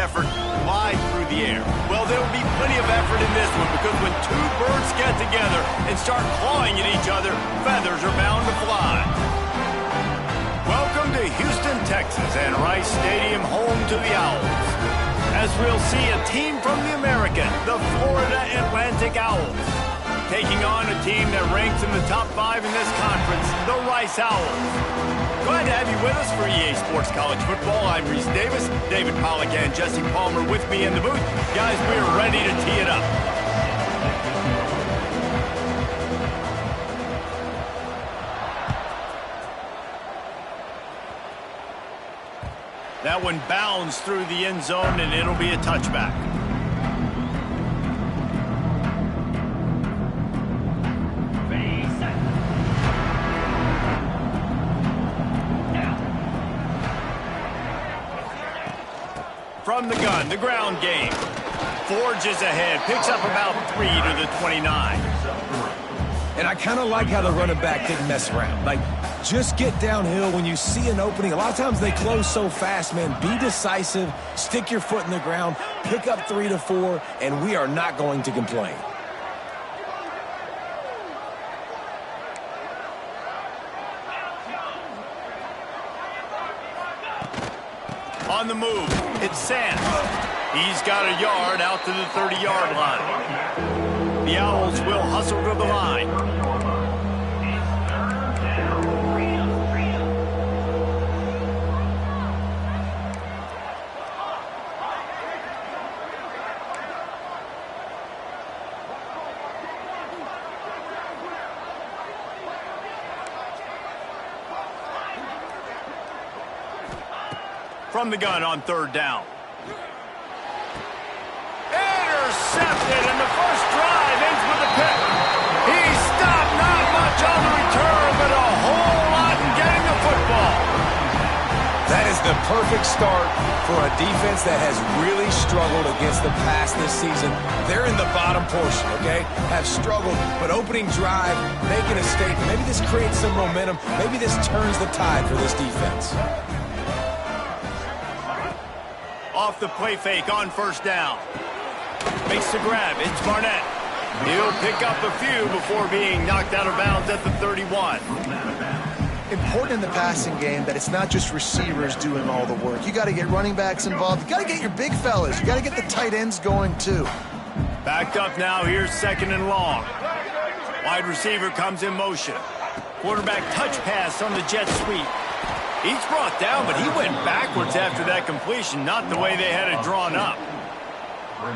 effort fly through the air. Well, there will be plenty of effort in this one because when two birds get together and start clawing at each other, feathers are bound to fly. Welcome to Houston, Texas, and Rice Stadium, home to the Owls. As we'll see a team from the American, the Florida Atlantic Owls, taking on a team that ranks in the top 5 in this conference, the Rice Owls. Glad to have you with us for EA Sports College Football. I'm Reese Davis, David Pollack and Jesse Palmer with me in the booth. Guys, we're ready to tee it up. That one bounds through the end zone, and it'll be a touchback. From the gun, the ground game. Forges ahead, picks up about 3 to the 29. And I kind of like how the running back didn't mess around. Like, just get downhill when you see an opening. A lot of times they close so fast, man. Be decisive, stick your foot in the ground, pick up 3 to 4, and we are not going to complain. On the move, it's Sands. He's got a yard out to the 30-yard line. The Owls will hustle to the line. From the gun on 3rd down. Intercepted, and the first drive ends with a pick. He stopped, not much on the return, but a whole lot in getting the football. That is the perfect start for a defense that has really struggled against the pass this season. They're in the bottom portion, okay? Have struggled, but opening drive, making a statement. Maybe this creates some momentum. Maybe this turns the tide for this defense. Off the play fake on 1st down. Makes the grab. It's Barnett. He'll pick up a few before being knocked out of bounds at the 31. Important in the passing game that it's not just receivers doing all the work. You got to get running backs involved. You got to get your big fellas. You got to get the tight ends going too. Backed up now. Here's 2nd and long. Wide receiver comes in motion. Quarterback touch pass on the jet sweep. He's brought down, but he went backwards after that completion, not the way they had it drawn up.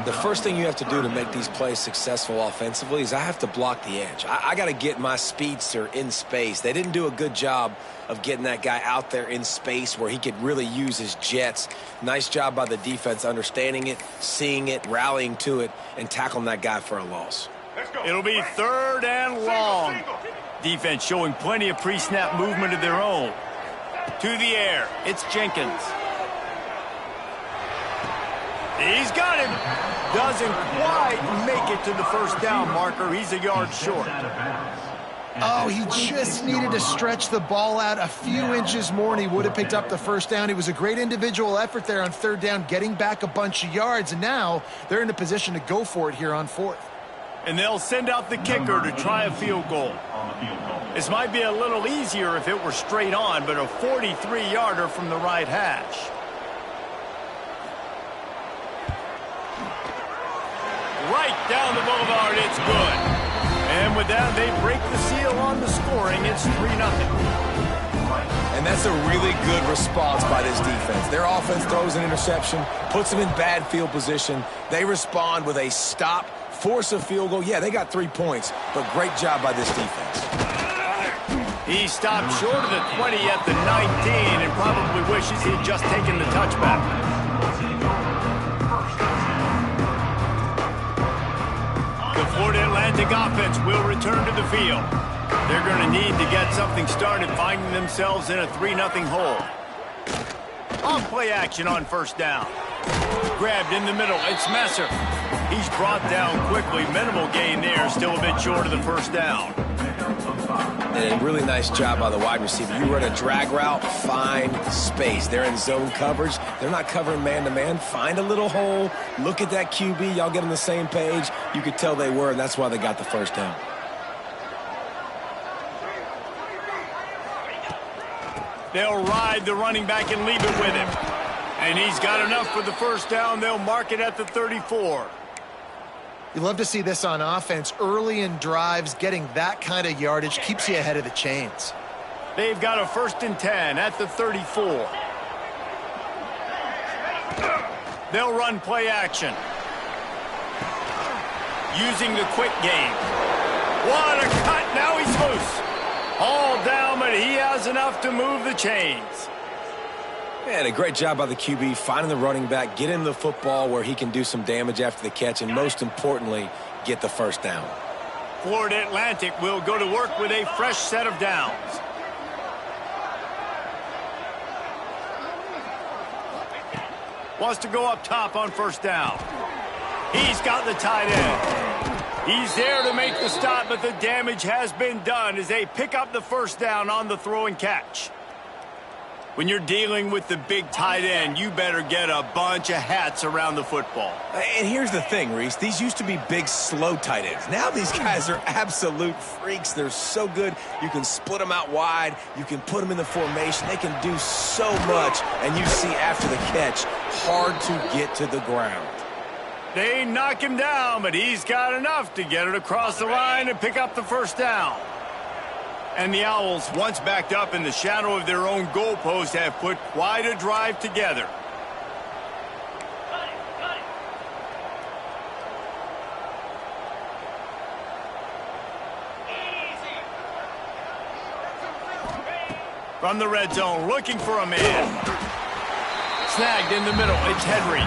The first thing you have to do to make these plays successful offensively is I have to block the edge. I got to get my speedster in space. They didn't do a good job of getting that guy out there in space where he could really use his jets. Nice job by the defense understanding it, seeing it, rallying to it, and tackling that guy for a loss. It'll be 3rd and long. Defense showing plenty of pre-snap movement of their own. To the air, it's Jenkins. He's got him. Doesn't quite make it to the 1st down marker. He's a yard short. Oh, he just needed to stretch the ball out a few inches more, and he would have picked up the 1st down. It was a great individual effort there on 3rd down, getting back a bunch of yards, and now they're in a position to go for it here on 4th. And they'll send out the kicker to try a field goal. This might be a little easier if it were straight on, but a 43-yarder from the right hash. Right down the boulevard, it's good. And with that, they break the seal on the scoring. It's 3-0. And that's a really good response by this defense. Their offense throws an interception, puts them in bad field position. They respond with a stop, force a field goal. Yeah, they got 3 points, but great job by this defense. He stopped short of the 20 at the 19 and probably wishes he'd just taken the touchback. The Florida Atlantic offense will return to the field. They're going to need to get something started, finding themselves in a 3-0 hole. On play action on 1st down. Grabbed in the middle, it's Messer. He's brought down quickly. Minimal gain there, still a bit short of the 1st down. And a really nice job by the wide receiver. You run a drag route, find space. They're in zone coverage. They're not covering man-to-man. Find a little hole. Look at that QB. Y'all get on the same page. You could tell they were, and that's why they got the first down. They'll ride the running back and leave it with him. And he's got enough for the first down. They'll mark it at the 34. You love to see this on offense. Early in drives, getting that kind of yardage keeps you ahead of the chains. They've got a 1st and 10 at the 34. They'll run play action. Using the quick game. What a cut. Now he's loose. All down, but he has enough to move the chains. And a great job by the QB, finding the running back, getting the football where he can do some damage after the catch, and most importantly, get the first down. Florida Atlantic will go to work with a fresh set of downs. Wants to go up top on first down. He's got the tight end. He's there to make the stop, but the damage has been done as they pick up the first down on the throw and catch. When you're dealing with the big tight end, you better get a bunch of hats around the football. And here's the thing, Reese. These used to be big, slow tight ends. Now these guys are absolute freaks. They're so good. You can split them out wide. You can put them in the formation. They can do so much. And you see after the catch, hard to get to the ground. They knock him down, but he's got enough to get it across the line and pick up the first down. And the Owls, once backed up in the shadow of their own goalpost, have put quite a drive together. From the red zone, looking for a man. Snagged in the middle, it's Henry.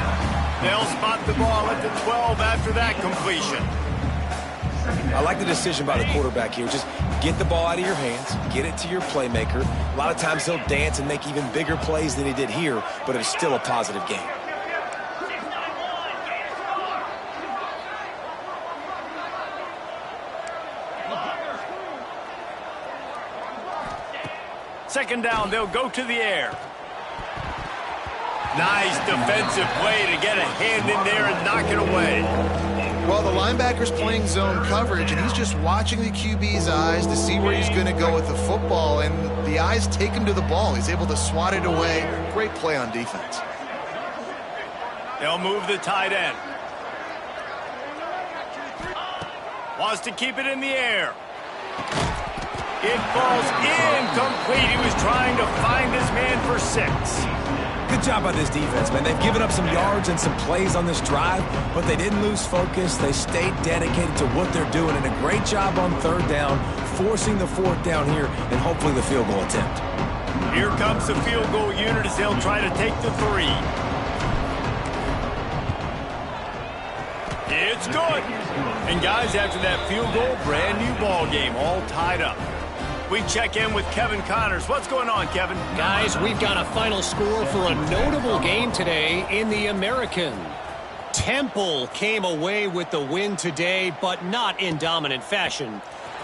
They'll spot the ball at the 12 after that completion. I like the decision by the quarterback here. Just get the ball out of your hands, get it to your playmaker. A lot of times he'll dance and make even bigger plays than he did here, but it's still a positive game. Second down, they'll go to the air. Nice defensive play to get a hand in there and knock it away. Well, the linebacker's playing zone coverage, and he's just watching the QB's eyes to see where he's going to go with the football, and the eyes take him to the ball. He's able to swat it away. Great play on defense. They'll move the tight end. Wants to keep it in the air. It falls incomplete. He was trying to find his man for 6. Good job by this defense, man. They've given up some yards and some plays on this drive, but they didn't lose focus. They stayed dedicated to what they're doing, and a great job on third down, forcing the fourth down here, and hopefully the field goal attempt. Here comes the field goal unit as they'll try to take the 3. It's good. And guys, after that field goal, brand new ball game, all tied up. We check in with Kevin Connors. What's going on, Kevin? Guys, we've got a final score for a notable game today in the American. Temple came away with the win today, but not in dominant fashion.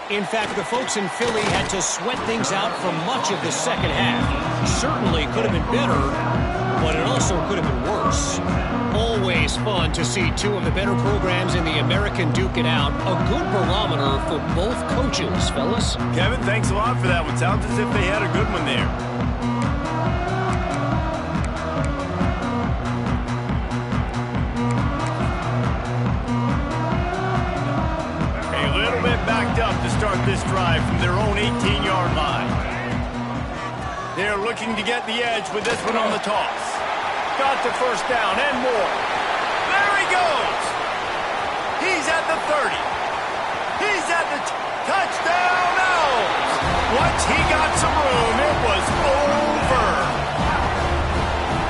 In fact, the folks in Philly had to sweat things out for much of the second half. Certainly could have been better, but it also could have been worse. Always fun to see two of the better programs in the American duke it out. A good barometer for both coaches, fellas. Kevin, thanks a lot for that one. Sounds as if they had a good one there. A little bit backed up to start this drive from their own 18-yard line. They're looking to get the edge with this one on the toss. Got the first down and more. There he goes. He's at the 30. He's at the touchdown Owls. Once he got some room, it was over.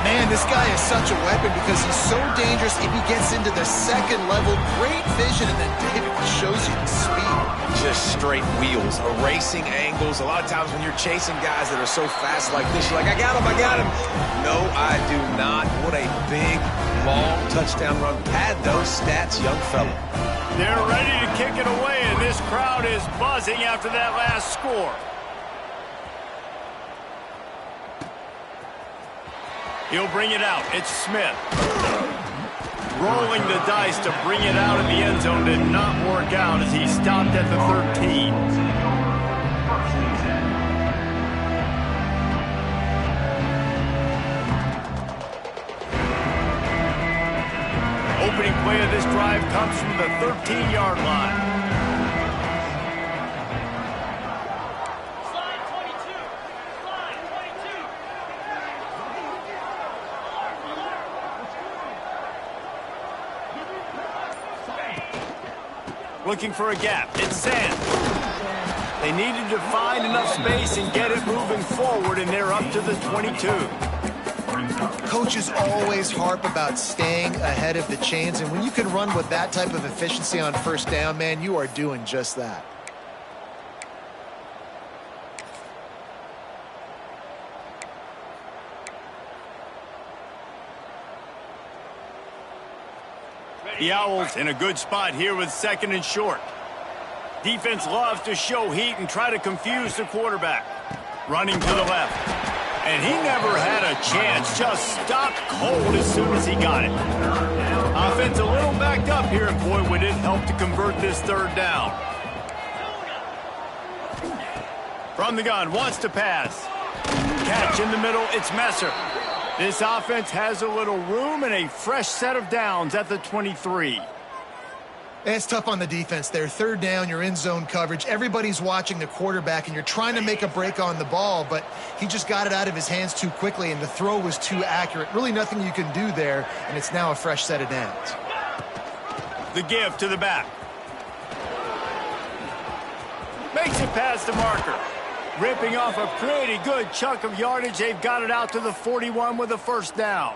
Man, this guy is such a weapon because he's so dangerous if he gets into the second level. Great vision, and then David shows you the speed. Just straight wheels, erasing angles. A lot of times when you're chasing guys that are so fast like this, you're like, I got him. No, I do not. What a big, long touchdown run. Pad those stats, young fella. They're ready to kick it away, and this crowd is buzzing after that last score. He'll bring it out. It's Smith. Rolling the dice to bring it out of the end zone did not work out as he stopped at the 13. Opening play of this drive comes from the 13-yard line. Looking for a gap. It's Sand. They needed to find enough space and get it moving forward, and they're up to the 22. Coaches always harp about staying ahead of the chains, and when you can run with that type of efficiency on first down, man, you are doing just that. The Owls in a good spot here with 2nd and short. Defense loves to show heat and try to confuse the quarterback. Running to the left. And he never had a chance. Just stopped cold as soon as he got it. Offense a little backed up here, and boy, would it help to convert this 3rd down. From the gun, wants to pass. Catch in the middle, it's Messer. This offense has a little room and a fresh set of downs at the 23. It's tough on the defense there. 3rd down, you're in zone coverage. Everybody's watching the quarterback, and you're trying to make a break on the ball, but he just got it out of his hands too quickly, and the throw was too accurate. Really nothing you can do there, and it's now a fresh set of downs. The give to the back. Makes it past the marker. Ripping off a pretty good chunk of yardage. They've got it out to the 41 with a 1st down.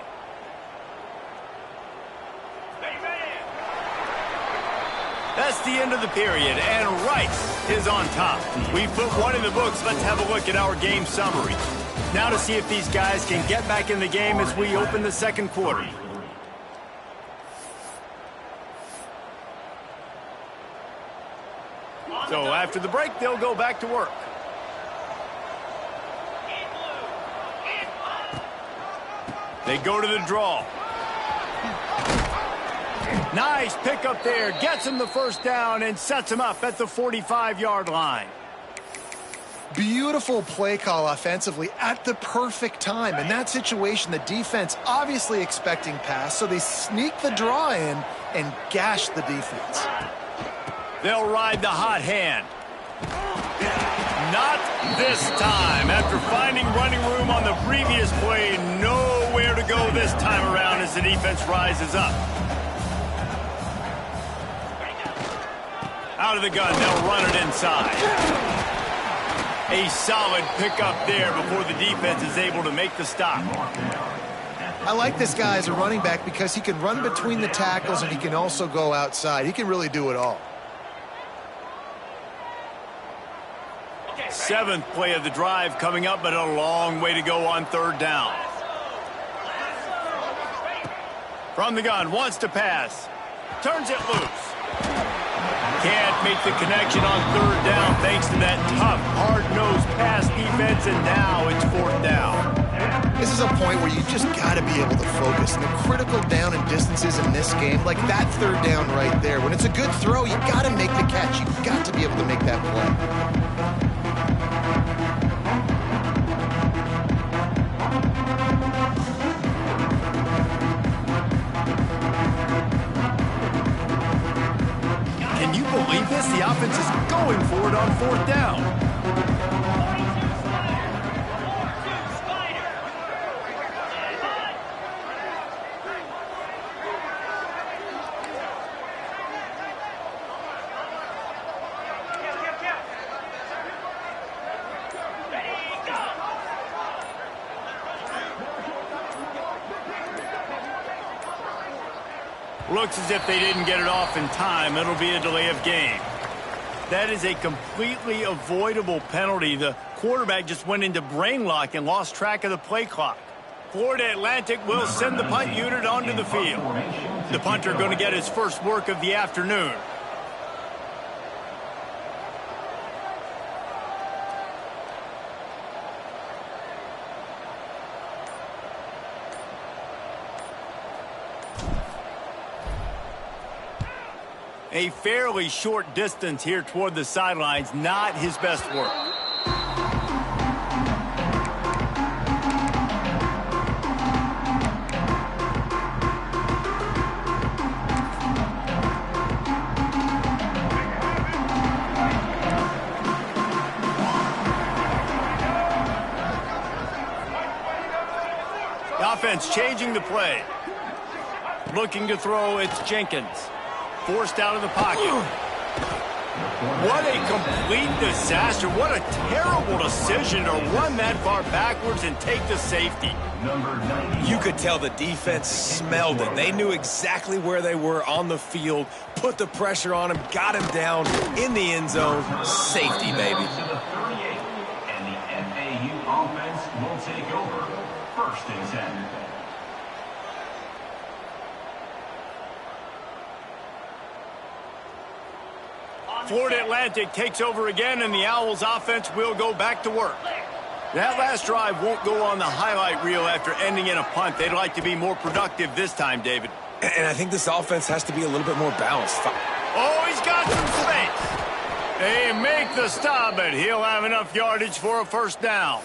That's the end of the period, and Rice is on top. We put one in the books. Let's have a look at our game summary. Now to see if these guys can get back in the game as we open the 2nd quarter. So after the break, they'll go back to work. They go to the draw. Nice pickup there. Gets him the 1st down and sets him up at the 45-yard line. Beautiful play call offensively at the perfect time. In that situation, the defense obviously expecting pass, so they sneak the draw in and gash the defense. They'll ride the hot hand. Not this time. After finding running room on the previous play, nowhere to go this time around as the defense rises up. Out of the gun, they'll run it inside. A solid pickup there before the defense is able to make the stop. I like this guy as a running back because he can run between the tackles and he can also go outside. He can really do it all. 7th play of the drive coming up, but a long way to go on 3rd down. From the gun, wants to pass. Turns it loose. Can't make the connection on 3rd down thanks to that tough, hard-nosed pass defense, and now it's 4th down. This is a point where you just got to be able to focus. The critical down and distances in this game, like that 3rd down right there. When it's a good throw, you got to make the catch. You got to be able to make that play. Can you believe this? The offense is going for it on 4th down. Looks as if they didn't get it off in time. It'll be a delay of game. That is a completely avoidable penalty. The quarterback just went into brain lock and lost track of the play clock. Florida Atlantic will send the punt unit onto the field. The punter going to get his first work of the afternoon. A fairly short distance here toward the sidelines, not his best work. Offense changing the play. Looking to throw, it's Jenkins. Forced out of the pocket. What a complete disaster. What a terrible decision to run that far backwards and take the safety. You could tell the defense smelled it. They knew exactly where they were on the field, put the pressure on him, got him down in the end zone. Safety, baby. And the FAU offense will take over. 1st and 10. Florida Atlantic takes over again, and the Owls offense will go back to work. That last drive won't go on the highlight reel after ending in a punt. They'd like to be more productive this time, David. And I think this offense has to be a little bit more balanced. Oh, he's got some space. They make the stop, but he'll have enough yardage for a 1st down.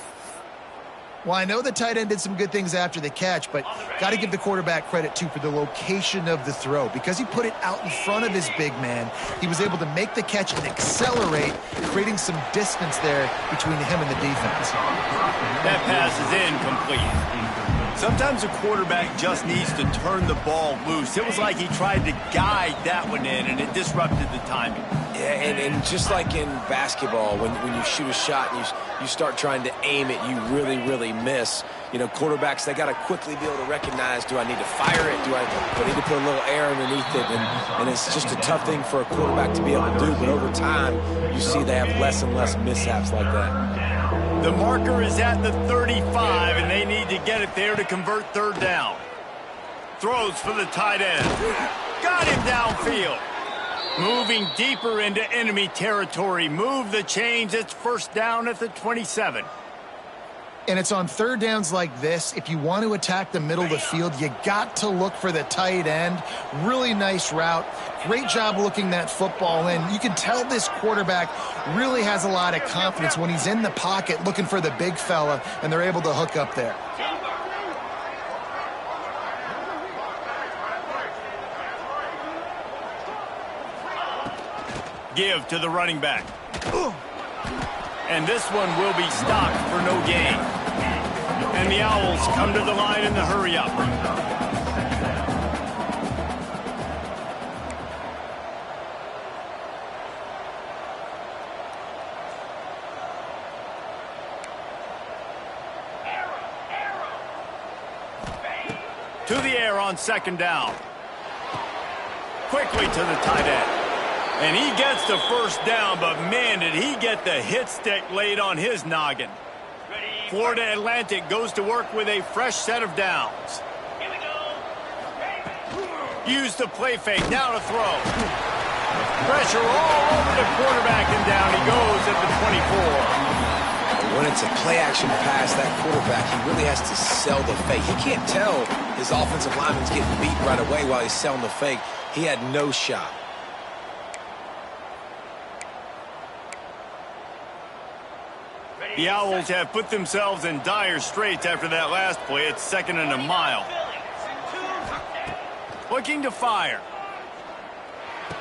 Well, I know the tight end did some good things after the catch, but got to give the quarterback credit, too, for the location of the throw. Because he put it out in front of his big man, he was able to make the catch and accelerate, creating some distance there between him and the defense. That pass is incomplete. Sometimes a quarterback just needs to turn the ball loose. It was like he tried to guide that one in, and it disrupted the timing. Yeah, and just like in basketball, when you shoot a shot and you start trying to aim it, you really, really miss. You know, quarterbacks, they got to quickly be able to recognize, do I need to fire it? Do I need to put a little air underneath it? And it's just a tough thing for a quarterback to be able to do. But over time, you see they have less and less mishaps like that. The marker is at the 35, and they need to get it there to convert 3rd down. Throws for the tight end. Got him downfield. Moving deeper into enemy territory. Move the chains. It's 1st down at the 27. And it's on 3rd downs like this. If you want to attack the middle of the field, you got to look for the tight end. Really nice route. Great job looking that football in. You can tell this quarterback really has a lot of confidence when he's in the pocket looking for the big fella, and they're able to hook up there. Give to the running back. And this one will be stopped for no gain. And the Owls come to the line in the hurry-up. To the air on 2nd down. Quickly to the tight end. And he gets the 1st down, but man, did he get the hit stick laid on his noggin. Florida Atlantic goes to work with a fresh set of downs. Use the play fake, now to throw. Pressure all over the quarterback, and down he goes at the 24. When it's a play-action pass, that quarterback, he really has to sell the fake. He can't tell his offensive lineman's getting beat right away while he's selling the fake. He had no shot. The Owls have put themselves in dire straits after that last play. It's 2nd and a mile. Looking to fire.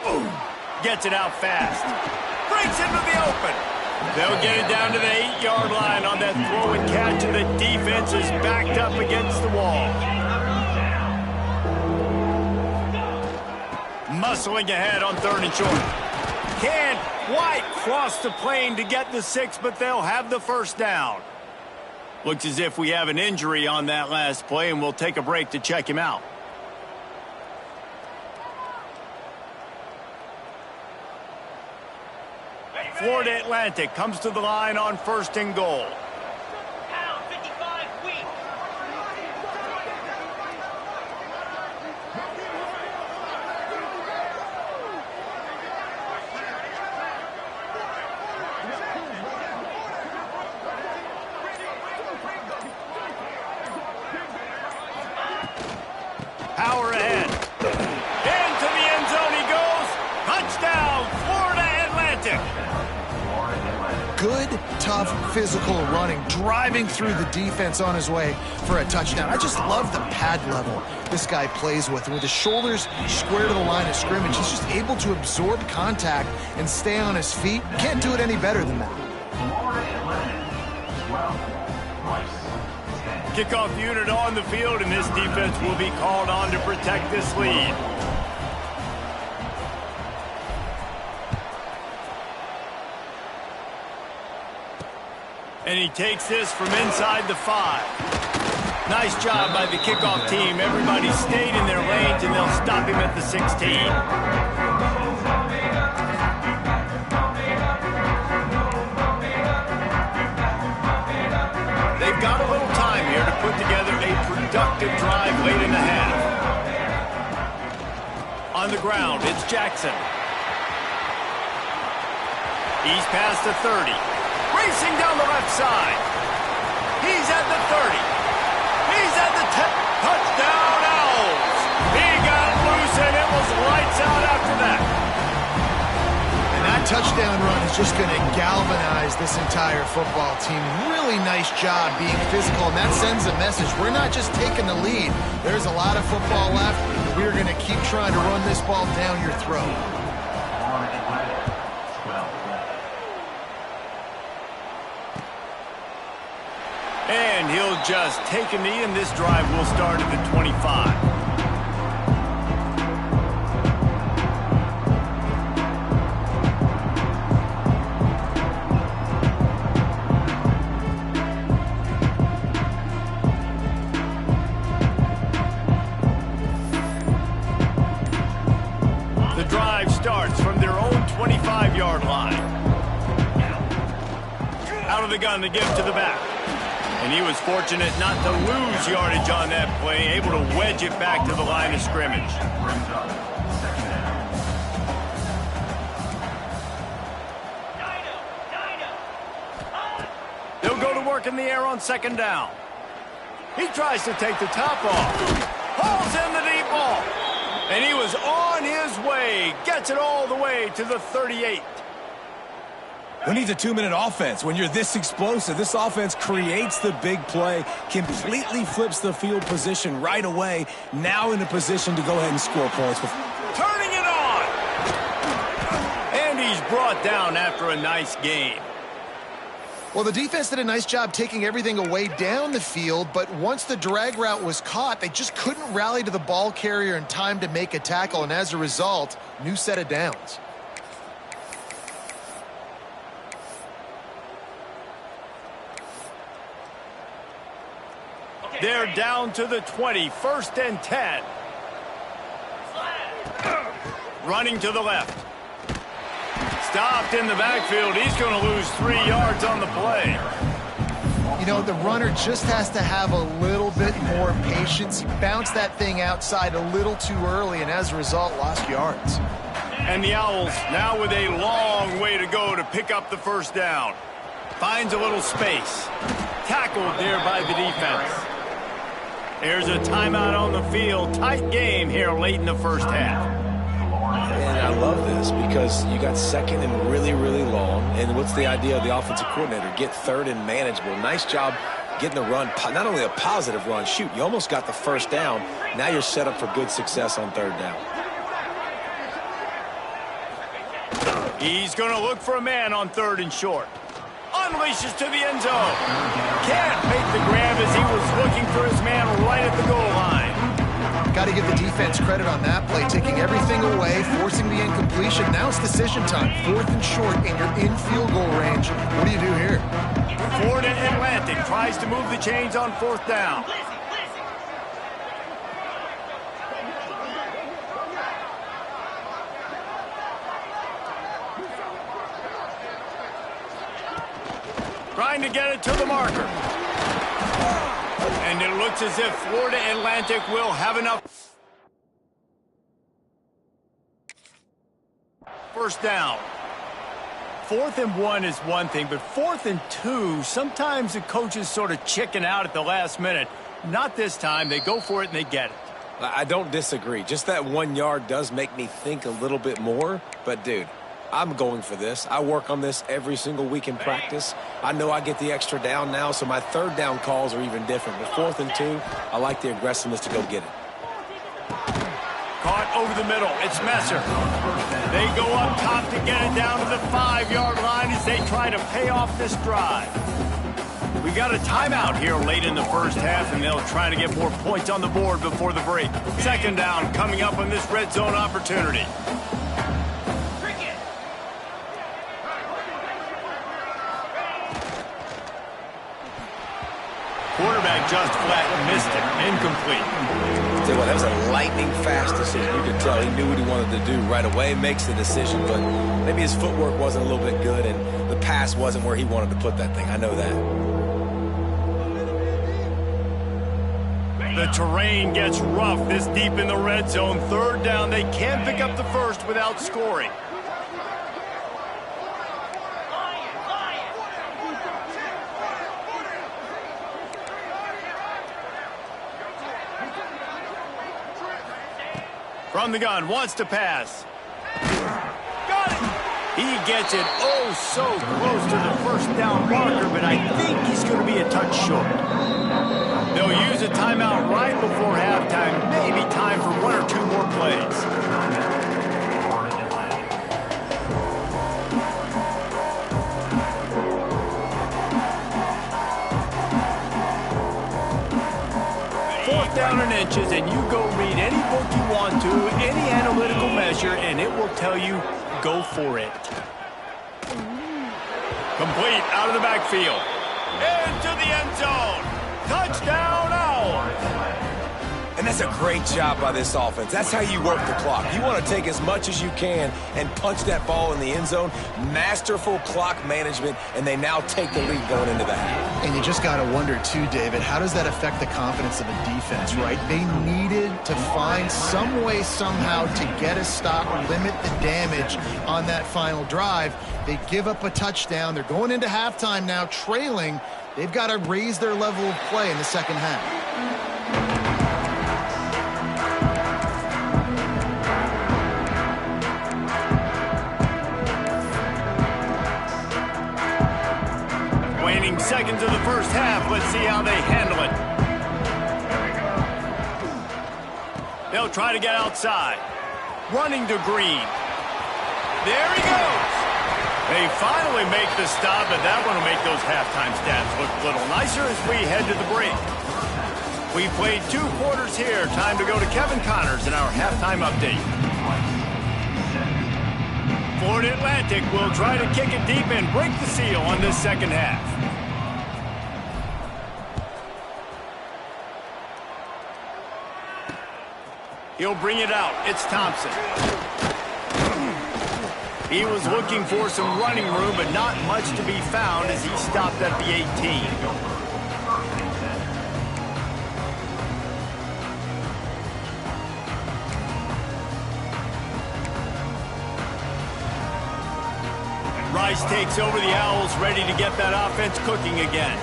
Boom. Gets it out fast. Breaks into the open. They'll get it down to the 8-yard line on that throw and catch, and the defense is backed up against the wall. Muscling ahead on 3rd and short. Can't quite cross the plane to get the 6, but they'll have the 1st down. Looks as if we have an injury on that last play, and we'll take a break to check him out. Florida Atlantic comes to the line on 1st and goal. Power ahead. Into the end zone he goes. tough, physical running, driving through the defense on his way for a touchdown. I just love the pad level this guy plays with. And with his shoulders square to the line of scrimmage, he's just able to absorb contact and stay on his feet. Can't do it any better than that. Kickoff unit on the field, and this defense will be called on to protect this lead. And he takes this from inside the 5. Nice job by the kickoff team. Everybody stayed in their lanes, and they'll stop him at the 16. They've got a little time here to put together a productive drive late in the half. On the ground, it's Jackson. He's past the 30. Racing down the left side. He's at the 30. He's at the 10. Touchdown, Owls. He got loose, and it was lights out after that. And that touchdown run is just going to galvanize this entire football team. Really nice job being physical, and that sends a message. We're not just taking the lead. There's a lot of football left. We're going to keep trying to run this ball down your throat. And he'll just take a knee, and this drive will start at the 25. The drive starts from their own 25-yard line. Out of the gun, they give to the back. And he was fortunate not to lose yardage on that play, able to wedge it back to the line of scrimmage. They'll go to work in the air on second down. He tries to take the top off. Hauls in the deep ball. And he was on his way. Gets it all the way to the 38. Who needs a 2-minute offense when you're this explosive? This offense creates the big play, completely flips the field position right away, now in a position to go ahead and score points. Turning it on! And he's brought down after a nice game. Well, the defense did a nice job taking everything away down the field, but once the drag route was caught, they just couldn't rally to the ball carrier in time to make a tackle, and as a result, new set of downs. They're down to the 20, 1st and 10. Running to the left. Stopped in the backfield. He's going to lose 3 yards on the play. You know, the runner just has to have a little bit more patience. He bounced that thing outside a little too early, and as a result, lost yards. And the Owls now with a long way to go to pick up the first down. Finds a little space. Tackled there by the defense. There's a timeout on the field. Tight game here late in the first half. And I love this because you got second and really, really long. And what's the idea of the offensive coordinator? Get third and manageable. Nice job getting the run. Not only a positive run, shoot, you almost got the first down. Now you're set up for good success on third down. He's going to look for a man on 3rd and short. Unleashes to the end zone. Can't make the grab as he was looking for his man right at the goal line. Got to give the defense credit on that play, taking everything away, forcing the incompletion. Now it's decision time. 4th and short, and you're in field goal range. What do you do here? Florida Atlantic tries to move the chains on 4th down. Trying to get it to the marker. And it looks as if Florida Atlantic will have enough. First down. 4th and 1 is one thing, but 4th and 2, sometimes the coaches sort of chicken out at the last minute. Not this time. They go for it and they get it. I don't disagree. Just that 1 yard does make me think a little bit more. But, dude, I'm going for this. I work on this every single week in practice. I know I get the extra down now, so my third down calls are even different. But 4th and 2, I like the aggressiveness to go get it. Caught over the middle. It's Messer. They go up top to get it down to the 5-yard line as they try to pay off this drive. We got a timeout here late in the first half, and they'll try to get more points on the board before the break. 2nd down coming up on this red zone opportunity. Quarterback just flat missed it. Incomplete. Tell you what, that was a lightning-fast decision. You could tell he knew what he wanted to do right away, makes the decision, but maybe his footwork wasn't a little bit good, and the pass wasn't where he wanted to put that thing. I know that. The terrain gets rough this deep in the red zone. 3rd down, they can't pick up the first without scoring. From the gun, wants to pass. Got it! He gets it oh so close to the 1st down marker, but I think he's going to be a touch short. They'll use a timeout right before halftime. Maybe time for 1 or 2 more plays. Fourth down and inches, and you go read any book you want to, any analytical measure, and it will tell you, go for it. Complete out of the backfield. Into the end zone. Touchdown, Owls! And that's a great job by this offense. That's how you work the clock. You want to take as much as you can and punch that ball in the end zone. Masterful clock management, and they now take the lead going into the half. And you just got to wonder, too, David, how does that affect the confidence of the defense, right? They needed to find some way, somehow, to get a stop, limit the damage on that final drive. They give up a touchdown. They're going into halftime now, trailing. They've got to raise their level of play in the second half. Waning seconds of the first half. Let's see how they handle it. They'll try to get outside. Running to Green. There he goes. They finally make the stop, but that one will make those halftime stats look a little nicer as we head to the break. We played 2 quarters here. Time to go to Kevin Connors in our halftime update. Florida Atlantic will try to kick it deep and break the seal on this second half. He'll bring it out. It's Thompson. He was looking for some running room, but not much to be found as he stopped at the 18. Rice takes over the Owls, ready to get that offense cooking again.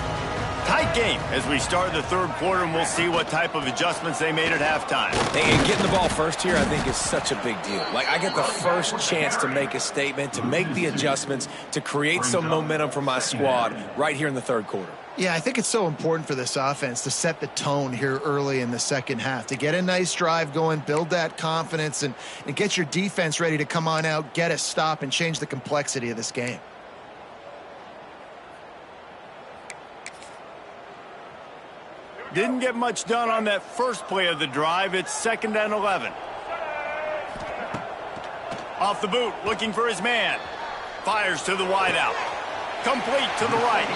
Tight game as we start the 3rd quarter, and we'll see what type of adjustments they made at halftime. And getting the ball first here, I think, is such a big deal. Like, I get the first chance to make a statement, to make the adjustments, to create some momentum for my squad right here in the 3rd quarter. Yeah, I think it's so important for this offense to set the tone here early in the second half, to get a nice drive going, build that confidence, and get your defense ready to come on out, get a stop, and change the complexity of this game. Didn't get much done on that first play of the drive. It's 2nd and 11. Off the boot, looking for his man. Fires to the wideout. Complete to the right.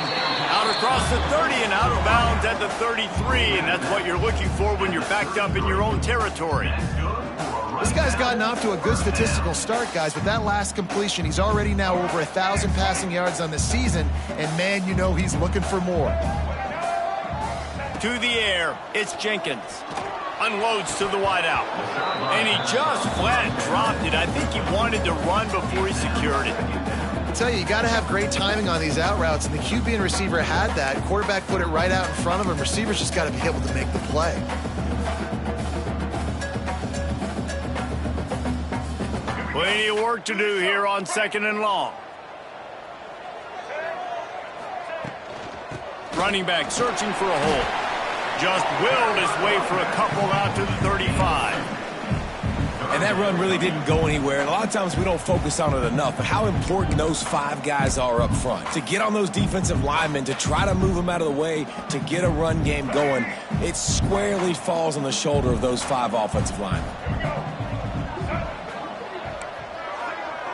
Out across the 30 and out of bounds at the 33, and that's what you're looking for when you're backed up in your own territory. This guy's gotten off to a good statistical start, guys, but that last completion, he's already now over 1,000 passing yards on the season, and man, you know he's looking for more. To the air, it's Jenkins. Unloads to the wideout. And he just flat dropped it. I think he wanted to run before he secured it. I tell you got to have great timing on these out routes, and the QB and receiver had that. Quarterback put it right out in front of him. Receivers just got to be able to make the play. Plenty of work to do here on 2nd and long. Running back searching for a hole. Just willed his way for a couple out to the 35. And that run really didn't go anywhere. And a lot of times we don't focus on it enough. But how important those 5 guys are up front. To get on those defensive linemen, to try to move them out of the way, to get a run game going, it squarely falls on the shoulder of those 5 offensive linemen.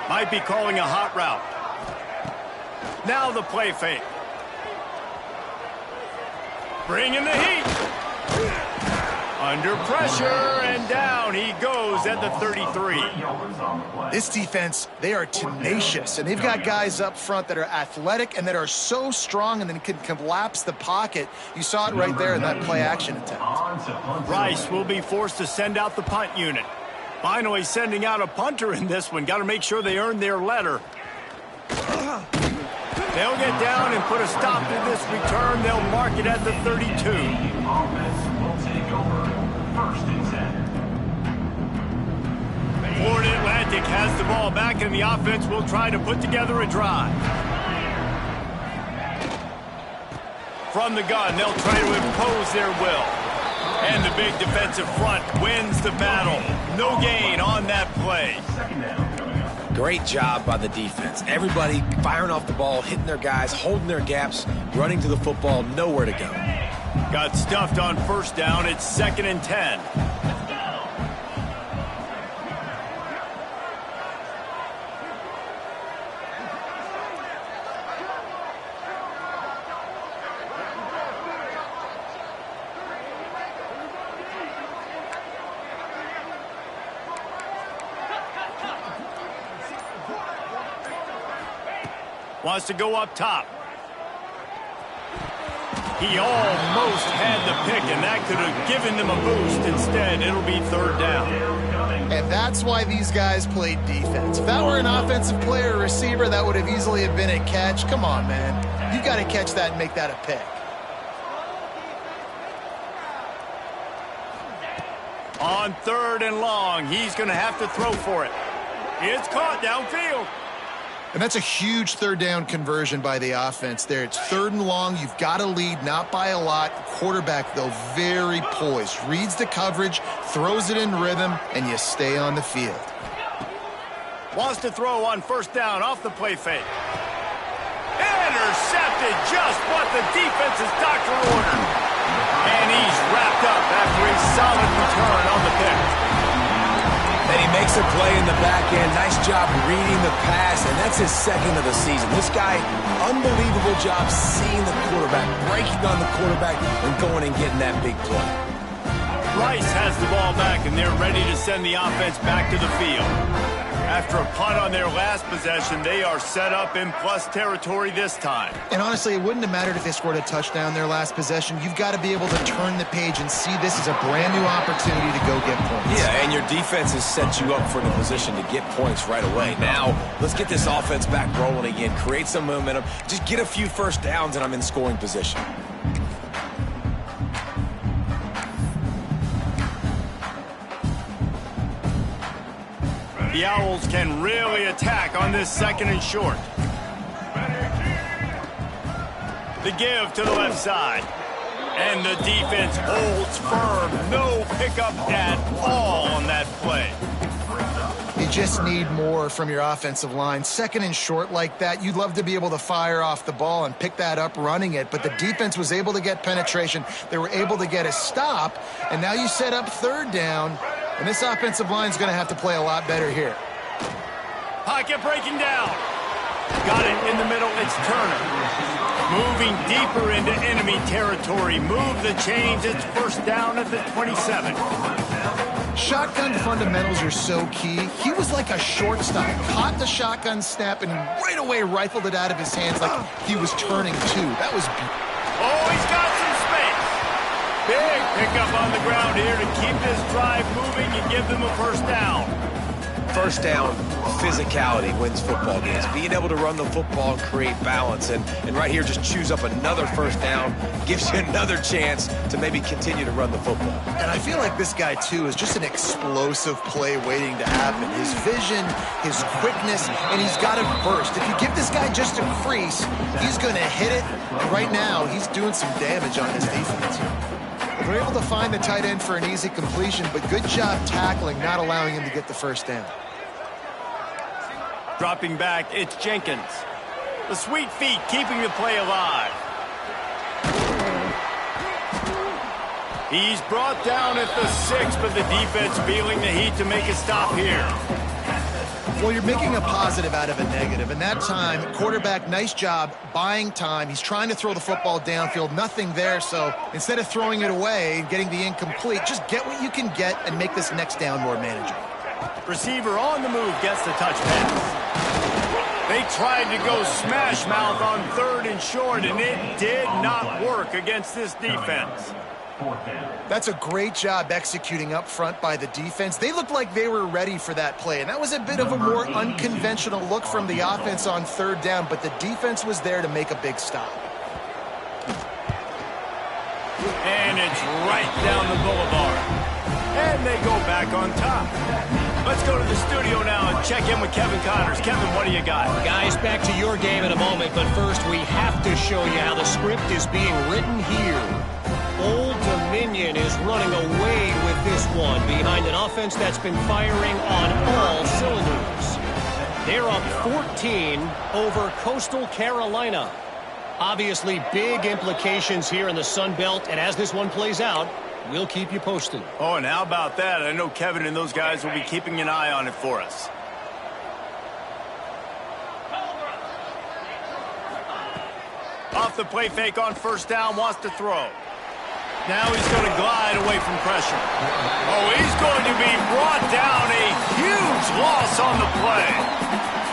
Might be calling a hot route. Now the play fake. Bringing the heat. Under pressure, and down he goes at the 33. This defense, they are tenacious, and they've got guys up front that are athletic and that are so strong and then can collapse the pocket. You saw it right there in that play-action attempt. Rice will be forced to send out the punt unit. Finally sending out a punter in this one. Got to make sure they earn their letter. They'll get down and put a stop to this return. They'll mark it at the 32. Offense will take over. 1st and 10. Florida Atlantic has the ball back, and the offense will try to put together a drive. From the gun, they'll try to impose their will. And the big defensive front wins the battle. No gain on that play. Great job by the defense. Everybody firing off the ball, hitting their guys, holding their gaps, running to the football, nowhere to go. Got stuffed on 1st down. It's 2nd and 10. Wants to go up top. He almost had the pick, and that could have given them a boost. Instead, it'll be 3rd down. And that's why these guys played defense. If that were an offensive player or receiver, that would have easily have been a catch. Come on, man. You got to catch that and make that a pick. On 3rd and long, he's going to have to throw for it. It's caught downfield. And that's a huge 3rd down conversion by the offense there. It's 3rd and long. You've got to lead, not by a lot. Quarterback, though, very poised. Reads the coverage, throws it in rhythm, and you stay on the field. Wants to throw on 1st down off the play fake. Intercepted, just what the defense's doctor ordered. And he's wrapped up after a solid return on the pick. And he makes a play in the back end. Nice job reading the pass, and that's his 2nd of the season. This guy, unbelievable job seeing the quarterback, breaking on the quarterback, and going and getting that big play. Rice has the ball back, and they're ready to send the offense back to the field. After a punt on their last possession, they are set up in plus territory this time. And honestly, it wouldn't have mattered if they scored a touchdown their last possession. You've got to be able to turn the page and see this as a brand new opportunity to go get points. Yeah, and your defense has set you up for the position to get points right away. Now, let's get this offense back rolling again, create some momentum, just get a few 1st downs, and I'm in scoring position. The Owls can really attack on this 2nd and short. The give to the left side. And the defense holds firm. No pickup at all on that play. You just need more from your offensive line. 2nd and short like that, you'd love to be able to fire off the ball and pick that up running it, but the defense was able to get penetration. They were able to get a stop, and now you set up 3rd down, and this offensive line is going to have to play a lot better here. Pocket breaking down. Got it in the middle. It's Turner. Moving deeper into enemy territory. Move the chains. It's 1st down at the 27. Shotgun fundamentals are so key. He was like a shortstop. Caught the shotgun snap and right away rifled it out of his hands like he was turning two. That was beautiful. Oh, he's got some space. Big pickup on the ground here to keep this drive moving and give them a 1st down. first down physicality wins football games. Being able to run the football and create balance. And right here, just choose up another first down, gives you another chance to maybe continue to run the football. And I feel like this guy, too, is just an explosive play waiting to happen. His vision, his quickness, and he's got it burst. If you give this guy just a crease, he's going to hit it. And right now, he's doing some damage on his defense. They're able to find the tight end for an easy completion, but good job tackling, not allowing him to get the first down. Dropping back, it's Jenkins. The sweet feet keeping the play alive. He's brought down at the 6, but the defense feeling the heat to make a stop here. Well, you're making a positive out of a negative. And that time, quarterback, nice job buying time. He's trying to throw the football downfield. Nothing there, so instead of throwing it away and getting the incomplete, just get what you can get and make this next down more manageable. Receiver on the move gets the touch pass. They tried to go smash mouth on 3rd and short, and it did not work against this defense. That's a great job executing up front by the defense. They looked like they were ready for that play, and that was a bit of a more unconventional look from the offense on 3rd down, but the defense was there to make a big stop. And it's right down the boulevard. And they go back on top. Let's go to the studio now and check in with Kevin Connors. Kevin, what do you got? Guys, back to your game in a moment, but first we have to show you how the script is being written here. Old Dominion is running away with this one behind an offense that's been firing on all cylinders. They're up 14 over Coastal Carolina. Obviously, big implications here in the Sun Belt, and as this one plays out, we'll keep you posted. Oh, and how about that? I know Kevin and those guys will be keeping an eye on it for us. Off the play fake on 1st down, wants to throw. Now he's going to glide away from pressure. Oh, he's going to be brought down. A huge loss on the play.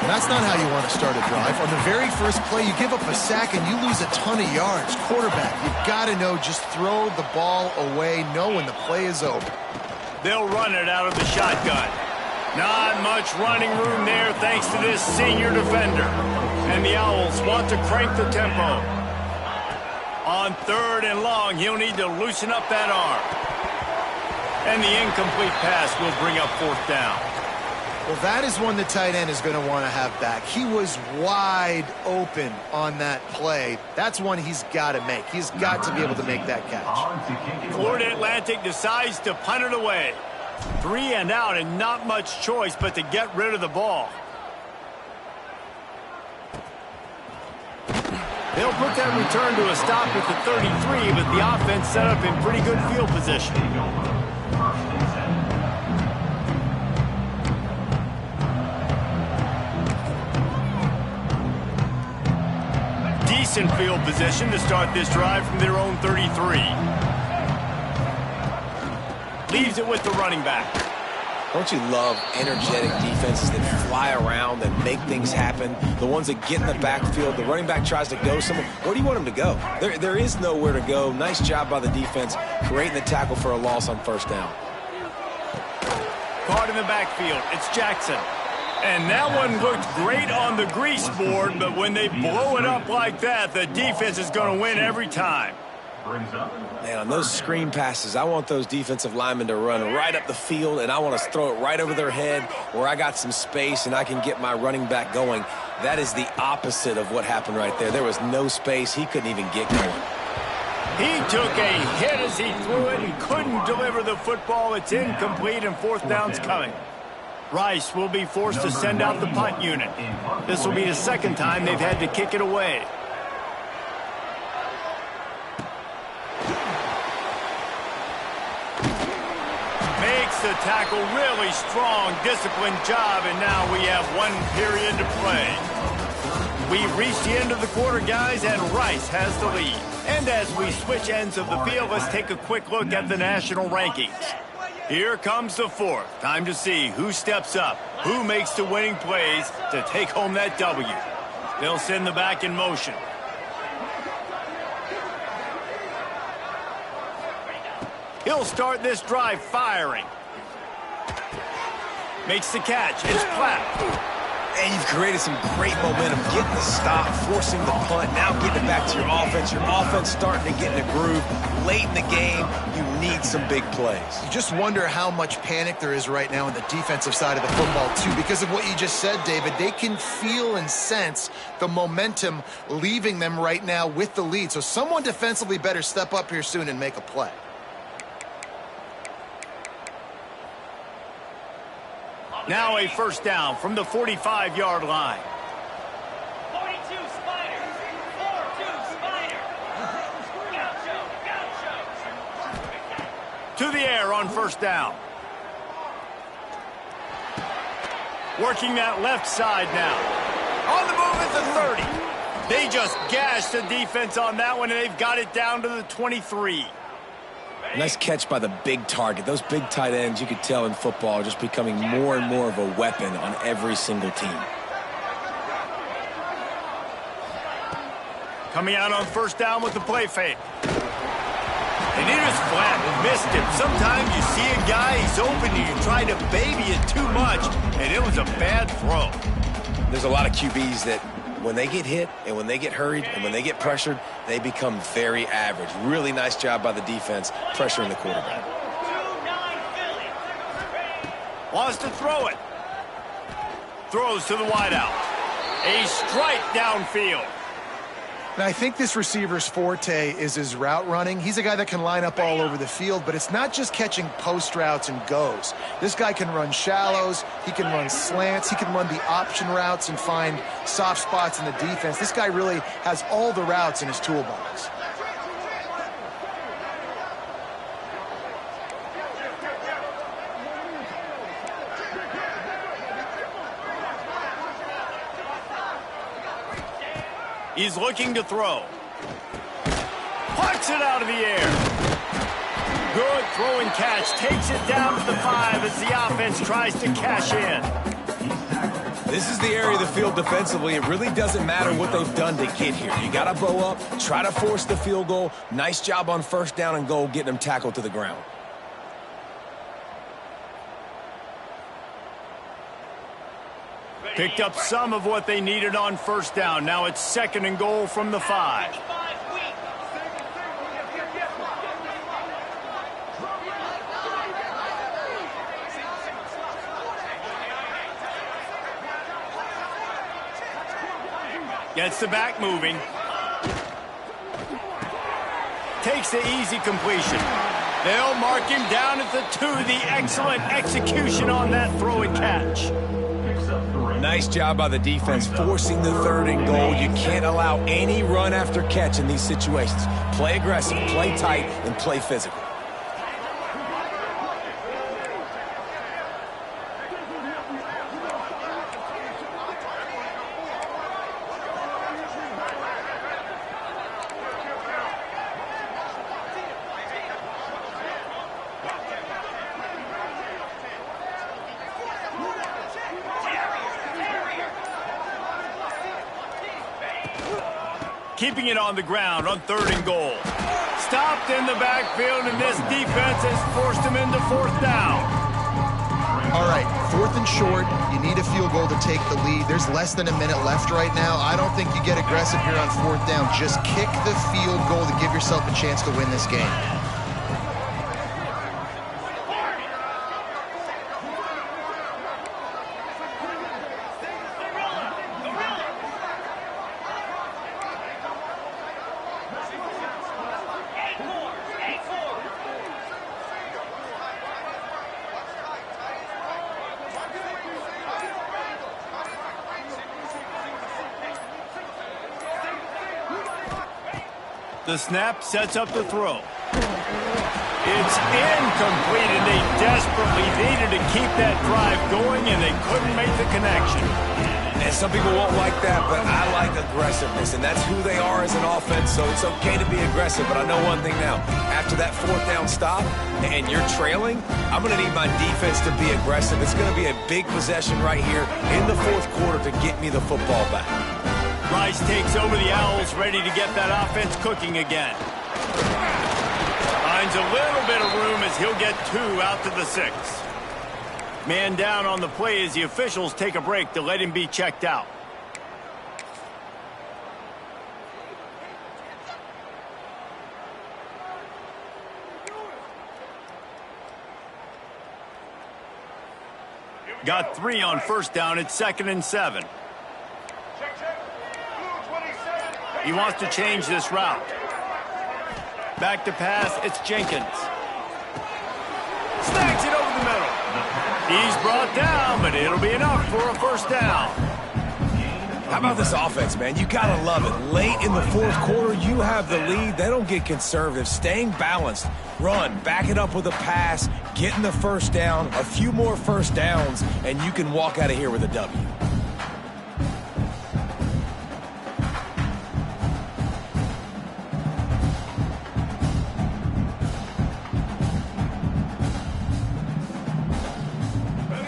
And that's not how you want to start a drive. On the very first play, you give up a sack and you lose a ton of yards. Quarterback, you've got to know, just throw the ball away, know when the play is over. They'll run it out of the shotgun. Not much running room there thanks to this senior defender. And the Owls want to crank the tempo. On 3rd and long, he'll need to loosen up that arm. And the incomplete pass will bring up 4th down. Well, that is one the tight end is going to want to have back. He was wide open on that play. That's one he's got to make. He's got to be able to make that catch. Florida Atlantic decides to punt it away. 3 and out and not much choice but to get rid of the ball. They'll put that return to a stop at the 33, but the offense set up in pretty good field position. Decent field position to start this drive from their own 33. Leaves it with the running back. Don't you love energetic defenses that fly around and make things happen? The ones that get in the backfield, the running back tries to go somewhere. Where do you want him to go? There is nowhere to go. Nice job by the defense, creating the tackle for a loss on 1st down. Caught in the backfield, it's Jackson. And that one looked great on the grease board, but when they blow it up like that, the defense is going to win every time. Man, on those screen passes, I want those defensive linemen to run right up the field, and I want to throw it right over their head where I got some space and I can get my running back going. That is the opposite of what happened right there. There was no space. He couldn't even get going. He took a hit as he threw it and couldn't deliver the football. It's incomplete, and 4th down's coming. Rice will be forced to send out the punt unit. This will be the 2nd time they've had to kick it away. Makes the tackle, really strong, disciplined job, and now we have 1 period to play. We've reached the end of the quarter, guys, and Rice has the lead. And as we switch ends of the field, let's take a quick look at the national rankings. Here comes the 4th. Time to see who steps up, who makes the winning plays to take home that W. They'll send the back in motion. He'll start this drive firing. Makes the catch. It's flat. And you've created some great momentum, getting the stop, forcing the punt, now getting it back to your offense. Your offense starting to get in a groove. Late in the game, you need some big plays. You just wonder how much panic there is right now on the defensive side of the football, too, because of what you just said, David. They can feel and sense the momentum leaving them right now with the lead. So someone defensively better step up here soon and make a play. Now a first down from the 45-yard line. 42 Spider. 4-2 Spider. Gaucho. To the air on first down. Working that left side now. On the move at the 30. They just gashed the defense on that one, and they've got it down to the 23. Nice catch by the big target. Those big tight ends, you could tell in football, are just becoming more and more of a weapon on every single team. Coming out on first down with the play fake. And it is flat and missed him. Sometimes you see a guy, he's open, and you try to baby it too much, and it was a bad throw. There's a lot of QBs that when they get hit and when they get hurried and when they get pressured, they become very average. Really nice job by the defense pressuring the quarterback. 2-9 Philly. Wants to throw it. Throws to the wideout. A strike downfield. Now, I think this receiver's forte is his route running. He's a guy that can line up all over the field, but it's not just catching post routes and goes. This guy can run shallows, he can run slants, he can run the option routes and find soft spots in the defense. This guy really has all the routes in his toolbox. He's looking to throw. Puts it out of the air. Good throw and catch. Takes it down to the 5 as the offense tries to cash in. This is the area of the field defensively. It really doesn't matter what they've done to get here. You got to bow up, try to force the field goal. Nice job on first down and goal, getting them tackled to the ground. Picked up some of what they needed on first down. Now it's second and goal from the 5. Gets the back moving. Takes the easy completion. They'll mark him down at the 2. The excellent execution on that throw and catch. Nice job by the defense, forcing the third and goal. You can't allow any run after catch in these situations. Play aggressive, play tight, and play physical. Keeping it on the ground on third and goal. Stopped in the backfield, and this defense has forced him into fourth down. All right, fourth and short. You need a field goal to take the lead. There's less than a minute left right now. I don't think you get aggressive here on fourth down. Just kick the field goal to give yourself a chance to win this game. The snap sets up the throw. It's incomplete, and they desperately needed to keep that drive going, and they couldn't make the connection. And some people won't like that, but I like aggressiveness, and that's who they are as an offense, so it's okay to be aggressive. But I know one thing now. After that fourth down stop and you're trailing, I'm going to need my defense to be aggressive. It's going to be a big possession right here in the fourth quarter to get me the football back. Rice takes over the Owls, ready to get that offense cooking again. Finds a little bit of room as he'll get 2 out to the 6. Man down on the play as the officials take a break to let him be checked out. Got 3 on first down. It's 2nd and 7. He wants to change this route. Back to pass. It's Jenkins. Snags it over the middle. He's brought down, but it'll be enough for a first down. How about this offense, man? You got to love it. Late in the fourth quarter, you have the lead. They don't get conservative. Staying balanced. Run, back it up with a pass, getting the first down, a few more first downs, and you can walk out of here with a W.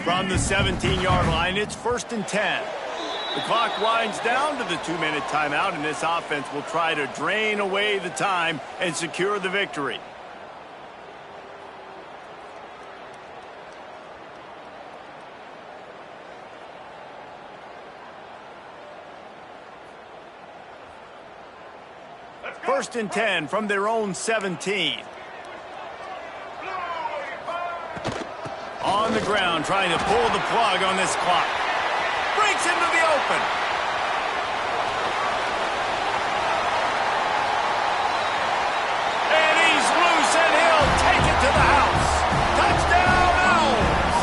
From the 17-yard line, it's 1st and 10. The clock winds down to the 2-minute timeout, and this offense will try to drain away the time and secure the victory. First and 10 from their own 17. On the ground, trying to pull the plug on this clock. Breaks into the open. And he's loose, and he'll take it to the house. Touchdown, Owls!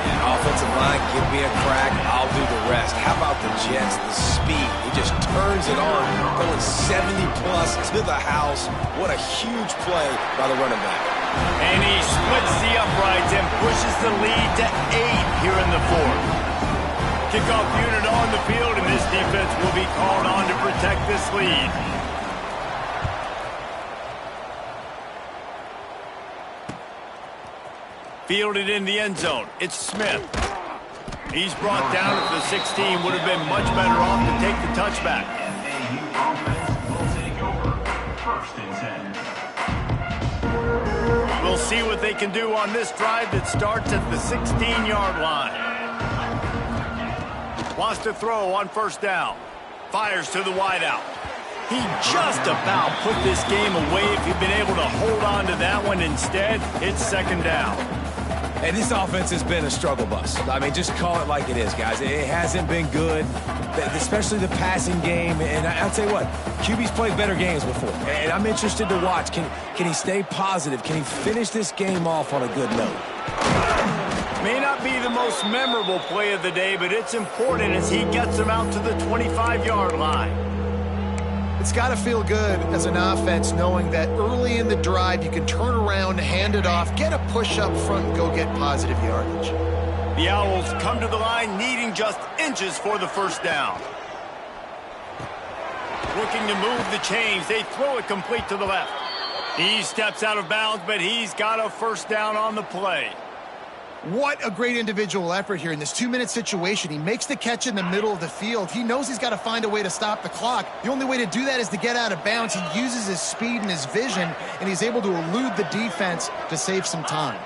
And offensive line, give me a crack, I'll do the rest. How about the Jets, the speed? He just turns it on, going 70-plus to the house. What a huge play by the running back. And he splits the uprights and pushes the lead to 8 here in the fourth. Kickoff unit on the field, and this defense will be called on to protect this lead. Fielded in the end zone. It's Smith. He's brought down at the 16. Would have been much better off to take the touchback. FAU offense will take over. 1st and 10. We'll see what they can do on this drive that starts at the 16-yard line. Wants to throw on first down. Fires to the wideout. He just about put this game away if he'd been able to hold on to that one. Instead, it's 2nd down. And this offense has been a struggle bus. I mean, just call it like it is, guys. It hasn't been good, especially the passing game. And I'll tell you what, QB's played better games before. And I'm interested to watch. Can he stay positive? Can he finish this game off on a good note? May not be the most memorable play of the day, but it's important as he gets them out to the 25-yard line. It's got to feel good as an offense knowing that early in the drive you can turn around, hand it off, get a push up front, and go get positive yardage. The Owls come to the line needing just inches for the first down. Looking to move the chains. They throw it complete to the left. He steps out of bounds, but he's got a first down on the play. What a great individual effort here in this 2-minute situation. He makes the catch in the middle of the field. He knows he's got to find a way to stop the clock. The only way to do that is to get out of bounds. He uses his speed and his vision, and he's able to elude the defense to save some time.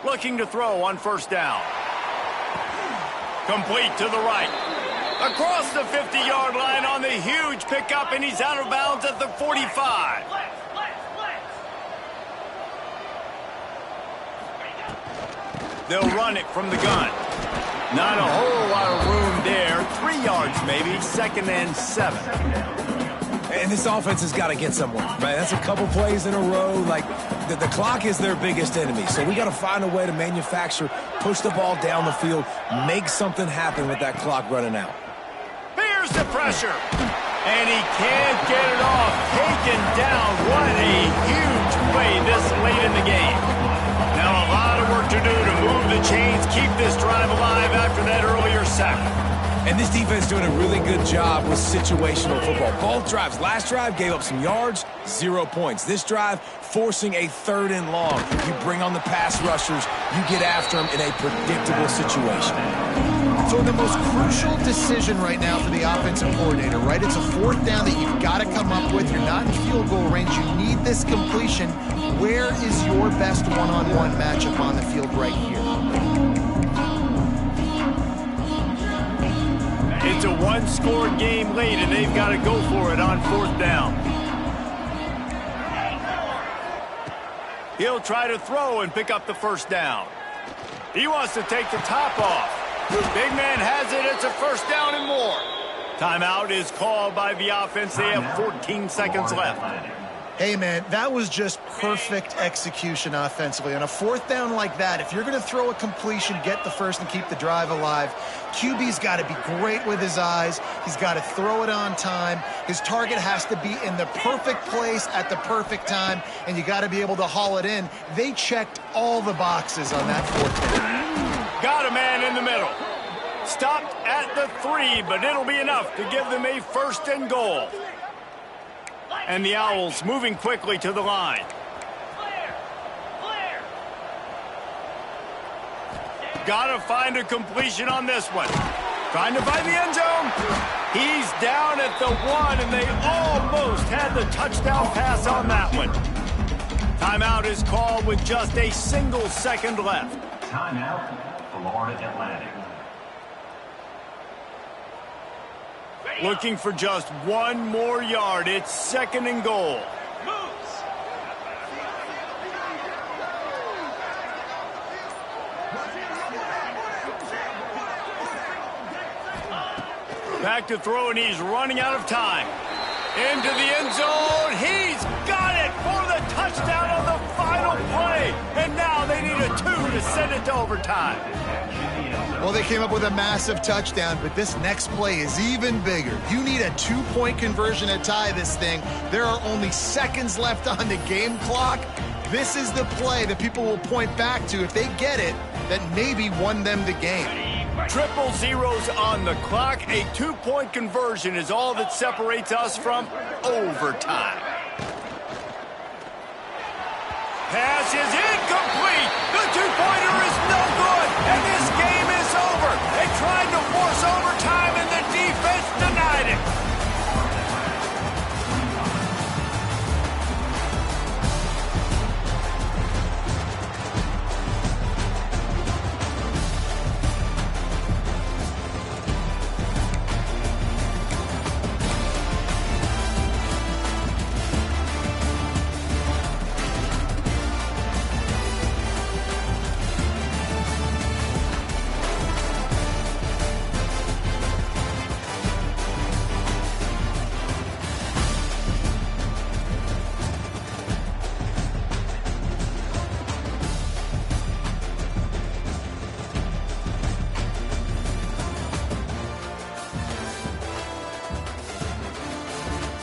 Looking to throw on first down. Complete to the right. Across the 50-yard line on the huge pickup, and he's out of bounds at the 45. They'll run it from the gun. Not a whole lot of room there. 3 yards maybe. 2nd and 7. And this offense has got to get somewhere, right? That's a couple plays in a row. Like, the clock is their biggest enemy. So we got to find a way to manufacture, push the ball down the field, make something happen with that clock running out. Here's the pressure. And he can't get it off. Taken down. What a huge play this late in the game. Now a lot of work to do to move the chains, keep this drive alive after that earlier sack. And this defense doing a really good job with situational football. Both drives. Last drive gave up some yards, 0 points. This drive, forcing a 3rd and long. You bring on the pass rushers. You get after them in a predictable situation. So the most crucial decision right now for the offensive coordinator, right? It's a 4th down that you've got to come up with. You're not in field goal range. You need this completion. Where is your best one-on-one matchup on the field right here? It's a 1-score game late, and they've got to go for it on 4th down. He'll try to throw and pick up the 1st down. He wants to take the top off. Big man has it. It's a 1st down and more. Timeout is called by the offense. They have 14 seconds left. Hey, man, that was just perfect execution offensively. On a 4th down like that, if you're going to throw a completion, get the first and keep the drive alive, QB's got to be great with his eyes. He's got to throw it on time. His target has to be in the perfect place at the perfect time, and you got to be able to haul it in. They checked all the boxes on that 4th down. Got a man in the middle. Stopped at the 3, but it'll be enough to give them a 1st and goal. And the Owls moving quickly to the line. Gotta find a completion on this one. Trying to find the end zone. He's down at the 1, and they almost had the touchdown pass on that one. Timeout is called with just a single second left. Timeout, Florida Atlantic. Looking for just 1 more yard. It's 2nd and goal. Back to throw, and he's running out of time. Into the end zone. He's got it for the touchdown on the final play. And now they need a 2 to send it to overtime. Well, they came up with a massive touchdown, but this next play is even bigger. You need a 2-point conversion to tie this thing. There are only seconds left on the game clock. This is the play that people will point back to if they get it that maybe won them the game. 0-0s on the clock. A 2-point conversion is all that separates us from overtime. Pass is incomplete. The 2-pointer is